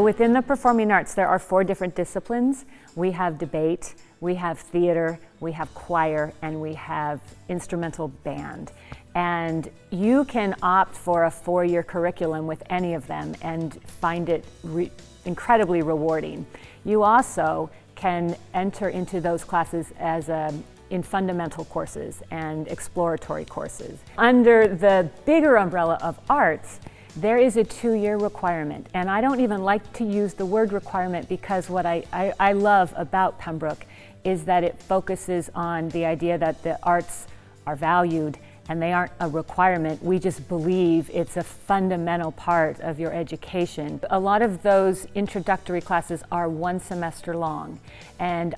Within the performing arts, there are 4 different disciplines. We have debate, we have theater, we have choir, and we have instrumental band. And you can opt for a 4-year curriculum with any of them and find it incredibly rewarding. You also can enter into those classes as in fundamental courses and exploratory courses. Under the bigger umbrella of arts, there is a 2-year requirement, and I don't even like to use the word requirement because what I love about Pembroke is that it focuses on the idea that the arts are valued and they aren't a requirement. We just believe it's a fundamental part of your education. A lot of those introductory classes are 1 semester long, and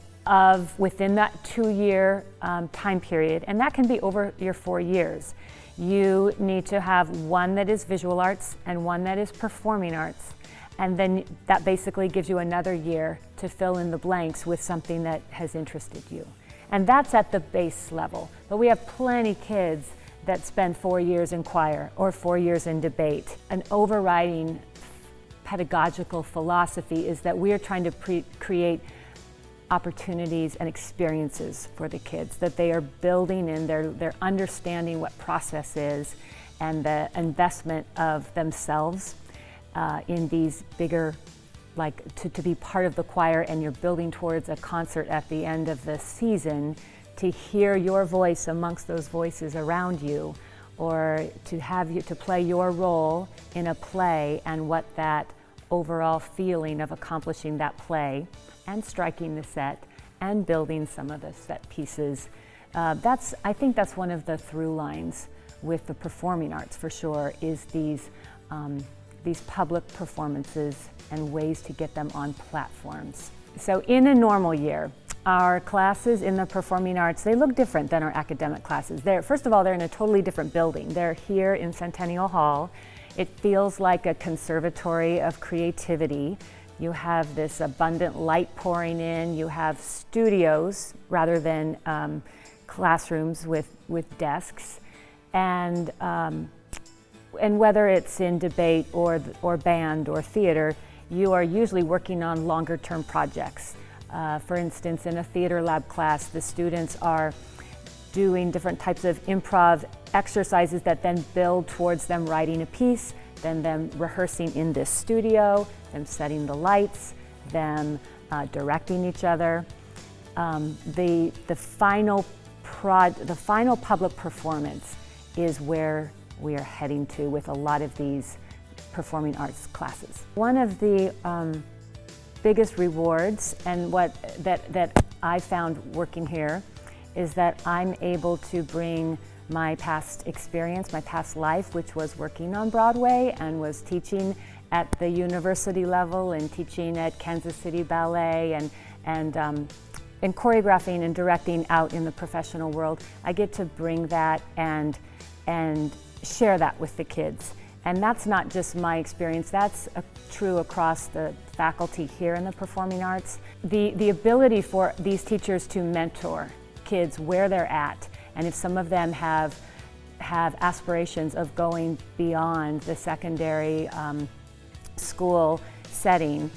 within that 2-year time period, and that can be over your 4 years, you need to have 1 that is visual arts and 1 that is performing arts. And then that basically gives you another year to fill in the blanks with something that has interested you. And that's at the base level. But we have plenty kids that spend 4 years in choir or 4 years in debate. An overriding pedagogical philosophy is that we are trying to create opportunities and experiences for the kids, that they are building in, they're understanding what process is and the investment of themselves in these bigger, like to be part of the choir, and you're building towards a concert at the end of the season, to hear your voice amongst those voices around you, or to have you to play your role in a play, and what that overall feeling of accomplishing that play and striking the set and building some of the set pieces. I think that's one of the through lines with the performing arts for sure, is these public performances and ways to get them on platforms. So in a normal year, our classes in the performing arts, they look different than our academic classes. First of all, they're in a totally different building. They're here in Centennial Hall. It feels like a conservatory of creativity. You have this abundant light pouring in. You have studios rather than classrooms with desks. And whether it's in debate or band or theater, you are usually working on longer term projects. For instance, in a theater lab class, the students are doing different types of improv exercises that then build towards them writing a piece, then them rehearsing in this studio, them setting the lights, them directing each other. The final public performance is where we are heading to with a lot of these performing arts classes. One of the biggest rewards, and that I found working here, is that I'm able to bring my past experience, my past life, which was working on Broadway and was teaching at the university level and teaching at Kansas City Ballet and choreographing and directing out in the professional world. I get to bring that and share that with the kids. And that's not just my experience, that's true across the faculty here in the performing arts. The ability for these teachers to mentor kids where they're at, and if some of them have aspirations of going beyond the secondary school setting,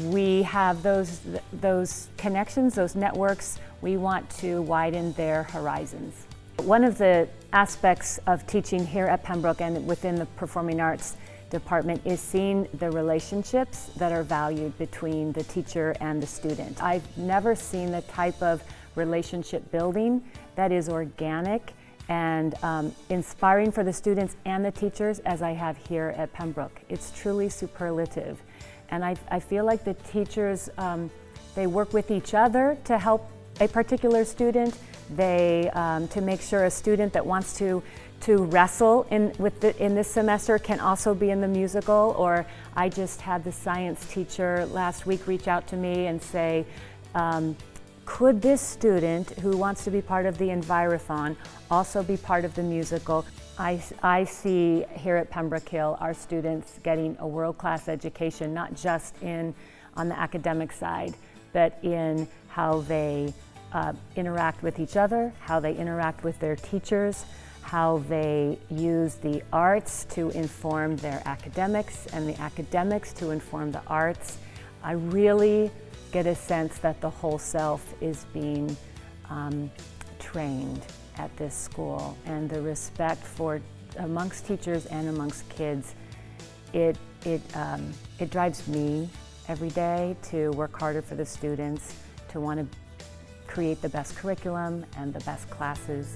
we have those connections, those networks. We want to widen their horizons. One of the aspects of teaching here at Pembroke and within the performing arts department is seeing the relationships that are valued between the teacher and the student. I've never seen the type of relationship building that is organic and inspiring for the students and the teachers as I have here at Pembroke. It's truly superlative. And I feel like the teachers, they work with each other to help a particular student. They to make sure a student that wants to wrestle in this semester can also be in the musical. Or I just had the science teacher last week reach out to me and say, could this student who wants to be part of the Envirothon also be part of the musical? I see here at Pembroke Hill our students getting a world-class education, not just on the academic side, but in how they interact with each other, how they interact with their teachers, how they use the arts to inform their academics and the academics to inform the arts. I really get a sense that the whole self is being trained at this school, and the respect for amongst teachers and amongst kids, it drives me every day to work harder for the students, to want to create the best curriculum and the best classes.